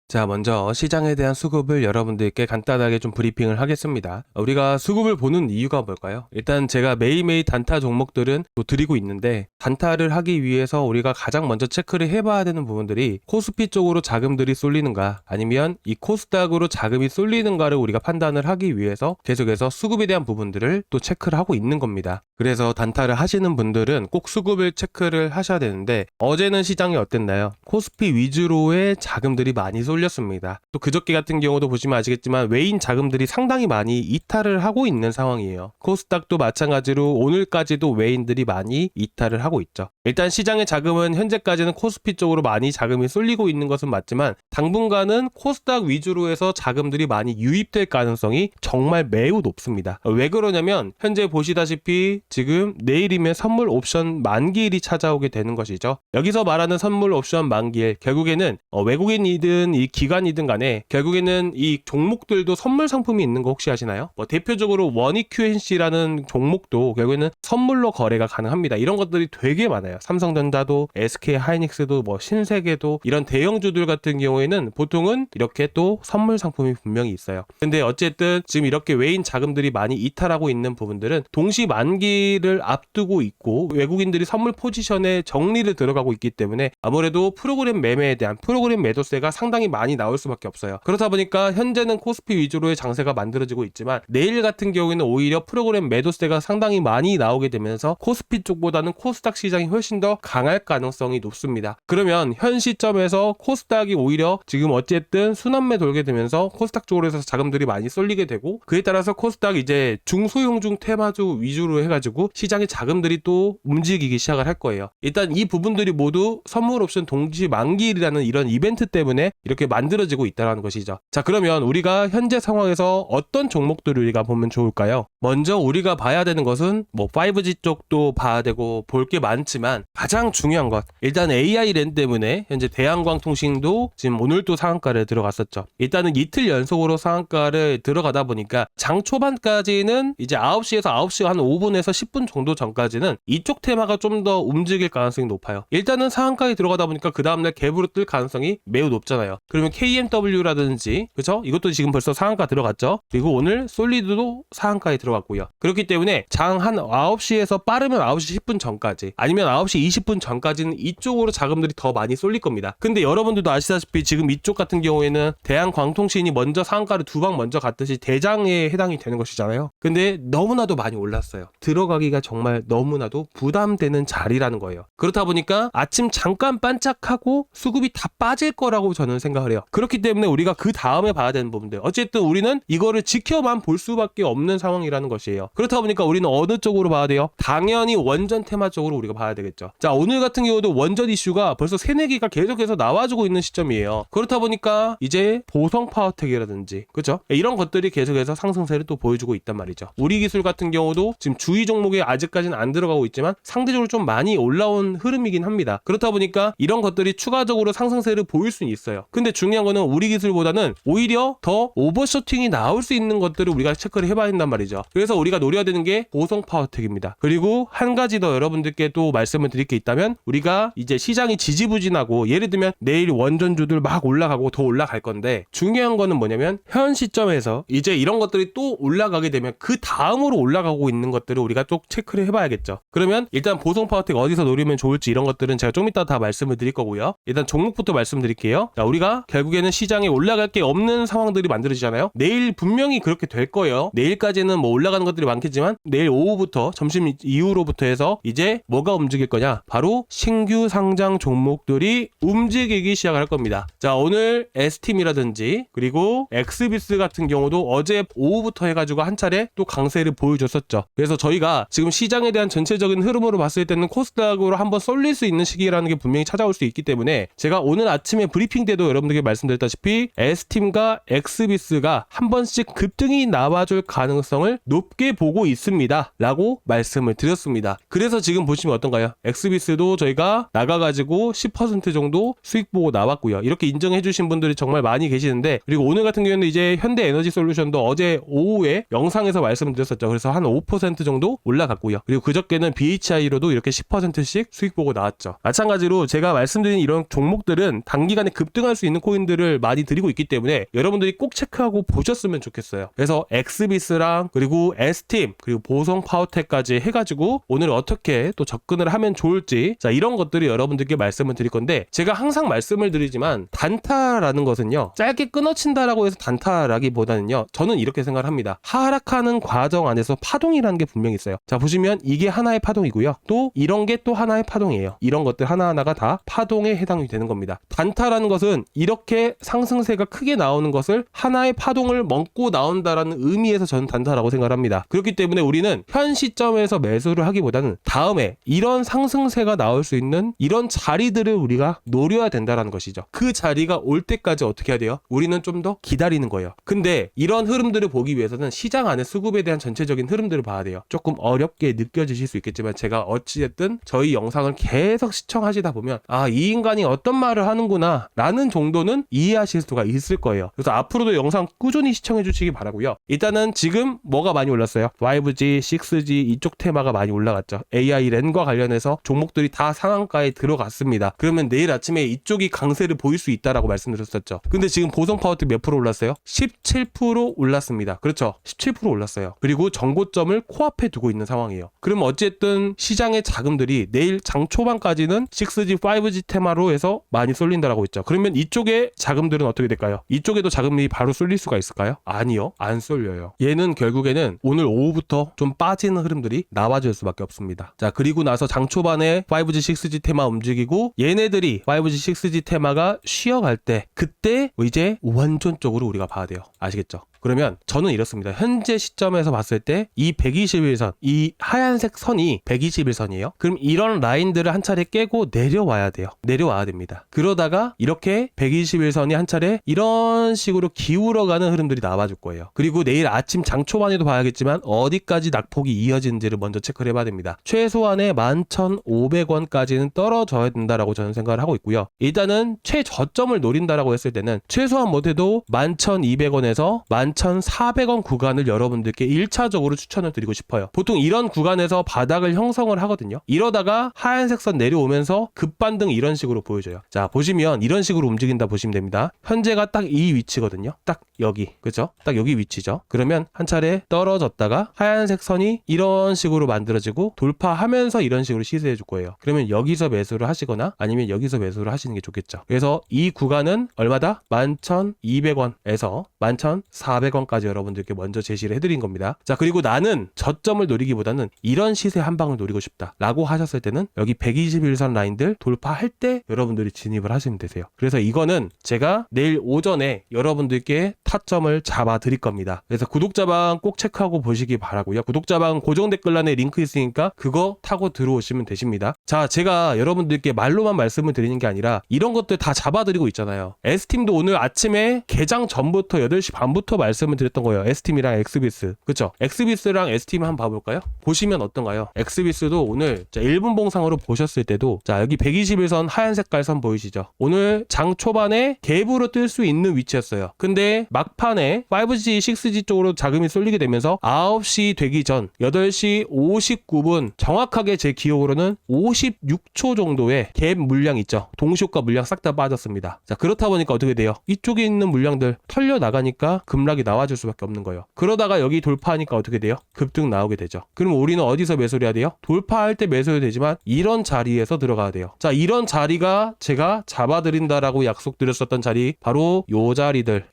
자, 먼저 시장에 대한 수급을 여러분들께 간단하게 좀 브리핑을 하겠습니다. 우리가 수급을 보는 이유가 뭘까요? 일단 제가 매일매일 단타 종목들은 또 드리고 있는데, 단타를 하기 위해서 우리가 가장 먼저 체크를 해봐야 되는 부분들이 코스피 쪽으로 자금들이 쏠리는가, 아니면 이 코스닥으로 자금이 쏠리는가를 우리가 판단을 하기 위해서 계속해서 수급에 대한 부분들을 또 체크를 하고 있는 겁니다. 그래서 단타를 하시는 분들은 꼭 수급을 체크를 하셔야 되는데, 어제는 시장이 어땠나요? 코스피 위주로의 자금들이 많이 쏠렸습니다. 또 그저께 같은 경우도 보시면 아시겠지만 외인 자금들이 상당히 많이 이탈을 하고 있는 상황이에요. 코스닥도 마찬가지로 오늘까지도 외인들이 많이 이탈을 하고 있죠. 일단 시장의 자금은 현재까지는 코스피 쪽으로 많이 자금이 쏠리고 있는 것은 맞지만, 당분간은 코스닥 위주로 해서 자금들이 많이 유입될 가능성이 정말 매우 높습니다. 왜 그러냐면 현재 보시다시피 지금 내일이면 선물 옵션 만기일이 찾아오게 되는 것이죠. 여기서 말하는 선물 옵션 만기일, 결국에는 외국인이든 이 기관이든 간에 결국에는 이 종목들도 선물 상품이 있는 거 혹시 아시나요? 대표적으로 원익QNC라는 종목도 결국에는 선물로 거래가 가능합니다. 이런 것들이 되게 많아요. 삼성전자도, SK하이닉스도, 신세계도, 이런 대형주들 같은 경우에는 보통은 이렇게 또 선물 상품이 분명히 있어요. 근데 어쨌든 지금 이렇게 외인 자금들이 많이 이탈하고 있는 부분들은 동시 만기를 앞두고 있고 외국인들이 선물 포지션에 정리를 들어가고 있기 때문에 아무래도 프로그램 매매에 대한 프로그램 매도세가 상당히 많이 나올 수밖에 없어요. 그렇다 보니까 현재는 코스피 위주로의 장세가 만들어지고 있지만, 내일 같은 경우에는 오히려 프로그램 매도세가 상당히 많이 나오게 되면서 코스피 쪽보다는 코스닥 시장이 훨씬 더 강할 가능성이 높습니다. 그러면 현 시점에서 코스닥이 오히려 지금 어쨌든 순환매 돌게 되면서 코스닥 쪽으로 해서 자금들이 많이 쏠리게 되고, 그에 따라서 코스닥 이제 중소형중 테마주 위주로 해가지고 시장의 자금들이 또 움직이기 시작을 할 거예요. 일단 이 부분들이 모두 선물 옵션 동시 만기일이라는 이런 이벤트 때문에 이렇게 만들어지고 있다는 것이죠. 자, 그러면 우리가 현재 상황에서 어떤 종목들을 우리가 보면 좋을까요? 먼저 우리가 봐야 되는 것은 5G 쪽도 봐야 되고 볼 게 많지만, 가장 중요한 것, 일단 AI 랜 때문에 현재 대한광통신도 지금 오늘도 상한가를 들어갔었죠. 일단은 이틀 연속으로 상한가를 들어가다 보니까 장 초반까지는 이제 9시에서 9시 한 5분에서 10분 정도 전까지는 이쪽 테마가 좀 더 움직일 가능성이 높아요. 일단은 상한가에 들어가다 보니까 그 다음날 갭으로 뜰 가능성이 매우 높잖아요. 그러면 KMW라든지, 그쵸? 이것도 지금 벌써 상한가 들어갔죠. 그리고 오늘 솔리드도 상한가에 들어갔고요. 그렇기 때문에 장 한 9시에서 빠르면 9시 10분 전까지, 아니면 9시 20분 전까지는 이쪽으로 자금들이 더 많이 쏠릴 겁니다. 근데 여러분들도 아시다시피 지금 이쪽 같은 경우에는 대한광통신이 먼저 상한가를 두 방 먼저 갔듯이 대장에 해당이 되는 것이잖아요. 근데 너무나도 많이 올랐어요. 들어가기가 정말 너무나도 부담되는 자리라는 거예요. 그렇다 보니까 아침 잠깐 반짝하고 수급이 다 빠질 거라고 저는 생각을 해요. 그렇기 때문에 우리가 그 다음에 봐야 되는 부분들, 어쨌든 우리는 이거를 지켜만 볼 수밖에 없는 상황이라는 것이에요. 그렇다 보니까 우리는 어느 쪽으로 봐야 돼요? 당연히 원전 테마 쪽으로 우리가 봐야 되겠죠. 자, 오늘 같은 경우도 원전 이슈가 벌써 3-4개가 계속해서 나와주고 있는 시점이에요. 그렇다 보니까 이제 보성 파워텍이라든지, 그렇죠? 이런 것들이 계속해서 상승세를 또 보여주고 있단 말이죠. 우리 기술 같은 경우도 지금 주의 종목에 아직까지는 안 들어가고 있지만 상대적으로 좀 많이 올라온 흐름이긴 합니다. 그렇다 보니까 이런 것들이 추가적으로 상승세를 보일 수는 있어요. 근데 중요한 거는 우리 기술보다는 오히려 더 오버쇼팅이 나올 수 있는 것들을 우리가 체크를 해봐야 된단 말이죠. 그래서 우리가 노려야 되는 게 보성 파워텍입니다. 그리고 한 가지 더 여러분들께 또 말씀을 드릴 게 있다면, 우리가 이제 시장이 지지부진하고 예를 들면 내일 원전주들 막 올라가고 더 올라갈 건데, 중요한 거는 뭐냐면 현 시점에서 이제 이런 것들이 또 올라가게 되면 그 다음으로 올라가고 있는 것들을 우리가 또 체크를 해봐야겠죠. 그러면 일단 보성 파워텍 어디서 노리면 좋을지 이런 것들은 제가 좀 이따 다 말씀을 드릴 거고요. 일단 종목부터 말씀드릴게요. 자, 우리가 결국에는 시장에 올라갈 게 없는 상황들이 만들어지잖아요. 내일 분명히 그렇게 될 거예요. 내일까지는 올라가는 것들이 많겠지만 내일 오후부터 점심 이후로부터 해서 이제 뭐가 움직일 거냐? 바로 신규 상장 종목들이 움직이기 시작할 겁니다. 자, 오늘 S팀이라든지 그리고 엑스비스 같은 경우도 어제 오후부터 해가지고 한 차례 또 강세를 보여줬었죠. 그래서 저희가 지금 시장에 대한 전체적인 흐름으로 봤을 때는 코스닥으로 한번 쏠릴 수 있는 시기라는 게 분명히 찾아올 수 있기 때문에, 제가 오늘 아침에 브리핑 때도 여러분들께 말씀드렸다시피 S팀과 엑스비스가 한 번씩 급등이 나와줄 가능성을 높게 보고 있습니다 라고 말씀을 드렸습니다. 그래서 지금 보시면 어떤가요? 엑스비스도 저희가 나가가지고 10% 정도 수익 보고 나왔고요. 이렇게 인정해 주신 분들이 정말 많이 계시는데, 그리고 오늘 같은 경우에는 이제 현대에너지솔루션도 어제 오후에 영상에서 말씀드렸었죠. 그래서 한 5% 정도 올라갔고요. 그리고 그저께는 BHI로도 이렇게 10%씩 수익 보고 나왔죠. 마찬가지로 제가 말씀드린 이런 종목들은 단기간에 급등할 수 있는 있는 코인들을 많이 드리고 있기 때문에 여러분들이 꼭 체크하고 보셨으면 좋겠어요. 그래서 엑스비스랑 그리고 S팀 그리고 보성 파워텍까지 해가지고 오늘 어떻게 또 접근을 하면 좋을지, 자, 이런 것들을 여러분들께 말씀을 드릴 건데, 제가 항상 말씀을 드리지만 단타라는 것은요, 짧게 끊어친다라고 해서 단타라기보다는요, 저는 이렇게 생각을 합니다. 하락하는 과정 안에서 파동이라는 게 분명히 있어요. 자, 보시면 이게 하나의 파동이고요, 또 이런 게 또 하나의 파동이에요. 이런 것들 하나하나가 다 파동에 해당이 되는 겁니다. 단타라는 것은 이렇게 상승세가 크게 나오는 것을 하나의 파동을 먹고 나온다라는 의미에서 저는 단타라고 생각을 합니다. 그렇기 때문에 우리는 현 시점에서 매수를 하기보다는 다음에 이런 상승세가 나올 수 있는 이런 자리들을 우리가 노려야 된다라는 것이죠. 그 자리가 올 때까지 어떻게 해야 돼요? 우리는 좀 더 기다리는 거예요. 근데 이런 흐름들을 보기 위해서는 시장 안에 수급에 대한 전체적인 흐름들을 봐야 돼요. 조금 어렵게 느껴지실 수 있겠지만 제가 어찌됐든 저희 영상을 계속 시청하시다 보면 이 인간이 어떤 말을 하는구나 라는 정도는 이해하실 수가 있을 거예요. 그래서 앞으로도 영상 꾸준히 시청해 주시기 바라고요. 일단은 지금 뭐가 많이 올랐어요? 5G, 6G 이쪽 테마가 많이 올라갔죠. AI 랜과 관련해서 종목들이 다 상한가에 들어갔습니다. 그러면 내일 아침에 이쪽이 강세를 보일 수 있다라고 말씀드렸었죠. 근데 지금 보성 파워텍 몇 프로 올랐어요? 17% 올랐습니다. 그렇죠? 17% 올랐어요. 그리고 정고점을 코앞에 두고 있는 상황이에요. 그럼 어쨌든 시장의 자금들이 내일 장 초반까지는 6G, 5G 테마로 해서 많이 쏠린다라고 했죠. 그러면 이쪽에 자금들은 어떻게 될까요? 이쪽에도 자금이 바로 쏠릴 수가 있을까요? 아니요. 안 쏠려요. 얘는 결국에는 오늘 오후부터 좀 빠지는 흐름들이 나와줄 수밖에 없습니다. 자, 그리고 나서 장 초반에 5G, 6G 테마 움직이고 얘네들이 5G, 6G 테마가 쉬어갈 때 그때 이제 원전 쪽으로 우리가 봐야 돼요. 아시겠죠? 그러면 저는 이렇습니다. 현재 시점에서 봤을 때 이 121선, 이 하얀색 선이 121선이에요. 그럼 이런 라인들을 한 차례 깨고 내려와야 돼요. 내려와야 됩니다. 그러다가 이렇게 121선이 한 차례 이런 식으로 기울어가는 흐름들이 나와줄 거예요. 그리고 내일 아침 장 초반에도 봐야겠지만 어디까지 낙폭이 이어지는지를 먼저 체크를 해봐야 됩니다. 최소한의 11,500원까지는 떨어져야 된다라고 저는 생각을 하고 있고요. 일단은 최저점을 노린다라고 했을 때는 최소한 못해도 11,200원에서 11,400원 구간을 여러분들께 1차적으로 추천을 드리고 싶어요. 보통 이런 구간에서 바닥을 형성을 하거든요. 이러다가 하얀색 선 내려오면서 급반등 이런 식으로 보여줘요. 자, 보시면 이런 식으로 움직인다 보시면 됩니다. 현재가 딱 이 위치거든요. 딱 여기, 그죠? 딱 여기 위치죠. 그러면 한 차례 떨어졌다가 하얀색 선이 이런 식으로 만들어지고 돌파하면서 이런 식으로 시세해 줄 거예요. 그러면 여기서 매수를 하시거나 아니면 여기서 매수를 하시는 게 좋겠죠. 그래서 이 구간은 얼마다? 11,200원에서 11,400원까지 여러분들께 먼저 제시를 해드린 겁니다. 자, 그리고 나는 저점을 노리기보다는 이런 시세 한 방을 노리고 싶다 라고 하셨을 때는 여기 121선 라인들 돌파할 때 여러분들이 진입을 하시면 되세요. 그래서 이거는 제가 내일 오전에 여러분들께 타점을 잡아 드릴 겁니다. 그래서 구독자방 꼭 체크하고 보시기 바라고요. 구독자방 고정 댓글란에 링크 있으니까 그거 타고 들어오시면 되십니다. 자, 제가 여러분들께 말로만 말씀을 드리는 게 아니라 이런 것들 다 잡아드리고 있잖아요. S팀도 오늘 아침에 개장 전부터 8시 반부터 말씀을 드렸던 거예요. S팀이랑 엑스비스. 그쵸? 엑스비스랑 S팀 한번 봐볼까요? 보시면 어떤가요? 엑스비스도 오늘 1분 봉상으로 보셨을 때도 자, 여기 121선 하얀 색깔 선 보이시죠? 오늘 장 초반에 갭으로 뜰 수 있는 위치였어요. 근데 막판에 5G, 6G 쪽으로 자금이 쏠리게 되면서 9시 되기 전 8시 59분 정확하게 제 기억으로는 56초 정도의 갭 물량 있죠. 동시효과 물량 싹 다 빠졌습니다. 자, 그렇다 보니까 어떻게 돼요? 이쪽에 있는 물량들 털려 나가니까 급락이 나와줄 수밖에 없는 거예요. 그러다가 여기 돌파하니까 어떻게 돼요? 급등 나오게 되죠. 그럼 우리는 어디서 매수를 해야 돼요? 돌파할 때 매수해도 되지만 이런 자리에서 들어가야 돼요. 자, 이런 자리가 제가 잡아드린다라고 약속드렸었던 자리 바로 요 자리들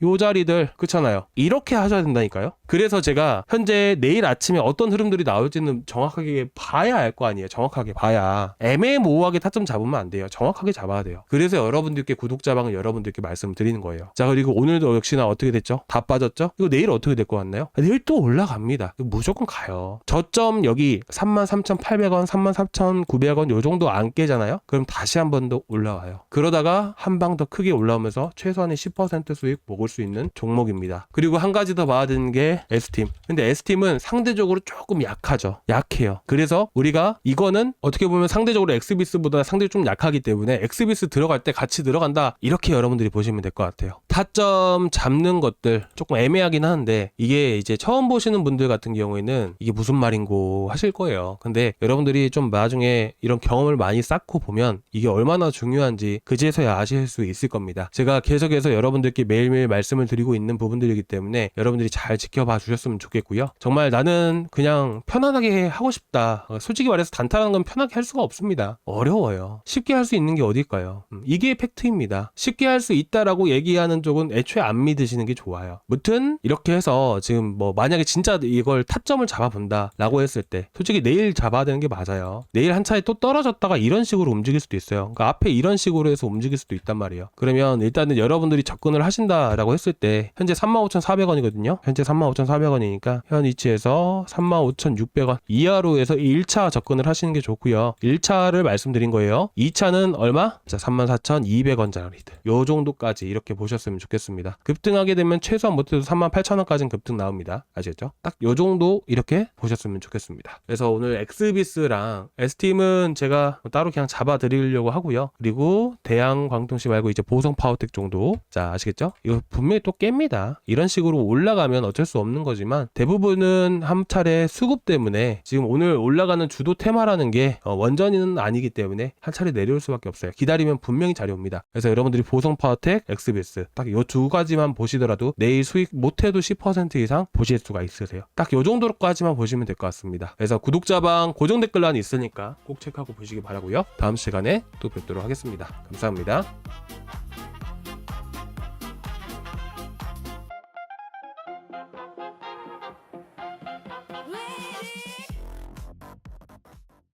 그렇잖아요. 이렇게 하셔야 된다니까요. 그래서 제가 현재 내일 아침에 어떤 흐름들이 나올지는 정확하게 봐야 알 거 아니에요. 정확하게 봐야. 애매모호하게 타점 잡으면 안 돼요. 정확하게 잡아야 돼요. 그래서 여러분들께 구독자방을 여러분들께 말씀드리는 거예요. 자, 그리고 오늘도 역시나 어떻게 됐죠? 다 빠졌죠? 이거 내일 어떻게 될 것 같나요? 내일 또 올라갑니다. 무조건 가요. 저점 여기 33,800원, 34,900원 요 정도 안 깨잖아요? 그럼 다시 한 번 더 올라와요. 그러다가 한 방 더 크게 올라오면서 최소한의 10% 수익 먹을 수 있는 종목입니다. 그리고 한 가지 더 봐야 되는 게 S팀. 근데 S팀은 상대적으로 조금 약하죠. 약해요. 그래서 우리가 이거는 어떻게 보면 상대적으로 엑스비스보다 상대적으로 좀 약하기 때문에 엑스비스 들어갈 때 같이 들어간다, 이렇게 여러분들이 보시면 될 것 같아요. 타점 잡는 것들 조금 애매하긴 하는데, 이게 이제 처음 보시는 분들 같은 경우에는 이게 무슨 말인고 하실 거예요. 근데 여러분들이 좀 나중에 이런 경험을 많이 쌓고 보면 이게 얼마나 중요한지 그제서야 아실 수 있을 겁니다. 제가 계속해서 여러분들께 매일매일 말씀을 드리고 있는 부분들이기 때문에 여러분들이 잘 지켜봐 주셨으면 좋겠고요. 정말 나는 그냥 편안하게 하고 싶다. 솔직히 말해서 단타라는 건 편하게 할 수가 없습니다. 어려워요. 쉽게 할 수 있는 게 어딜까요? 이게 팩트입니다. 쉽게 할 수 있다라고 얘기하는 쪽은 애초에 안 믿으시는 게 좋아요. 무튼 이렇게 해서 지금 뭐 만약에 진짜 이걸 타점을 잡아본다 라고 했을 때 솔직히 내일 잡아야 되는 게 맞아요. 내일 한 차에 또 떨어졌다가 이런 식으로 움직일 수도 있어요. 그러니까 앞에 이런 식으로 해서 움직일 수도 있단 말이에요. 그러면 일단은 여러분들이 접근을 하신다라고 했을 때 현재 35,400원이거든요. 현재 35,400원이니까 현 위치에서 35,600원 이하로 해서 1차 접근을 하시는 게 좋고요. 1차를 말씀드린 거예요. 2차는 얼마? 자, 34,200원짜리들. 요 정도까지 이렇게 보셨으면 좋겠습니다. 급등하게 되면 최소한 못해도 38,000원까지는 급등 나옵니다. 아시겠죠? 딱 요 정도 이렇게 보셨으면 좋겠습니다. 그래서 오늘 엑스비스랑 S팀은 제가 따로 그냥 잡아 드리려고 하고요. 그리고 대양광통시 말고 이제 보성파워텍 정도. 자, 아시겠죠? 이거 분명히 또 깹니다. 이런 식으로 올라가면 어쩔 수 없는 거지만 대부분은 한 차례 수급 때문에 지금 오늘 올라가는 주도 테마라는 게 원전은 아니기 때문에 한 차례 내려올 수밖에 없어요. 기다리면 분명히 자리 옵니다. 그래서 여러분들이 보성파워텍, 엑스비스 딱 요 두 가지만 보시더라도 내일 수익 못해도 10% 이상 보실 수가 있으세요. 딱 요 정도까지만 보시면 될 것 같습니다. 그래서 구독자방 고정 댓글란이 있으니까 꼭 체크하고 보시기 바라고요. 다음 시간에 또 뵙도록 하겠습니다. 감사합니다. Lady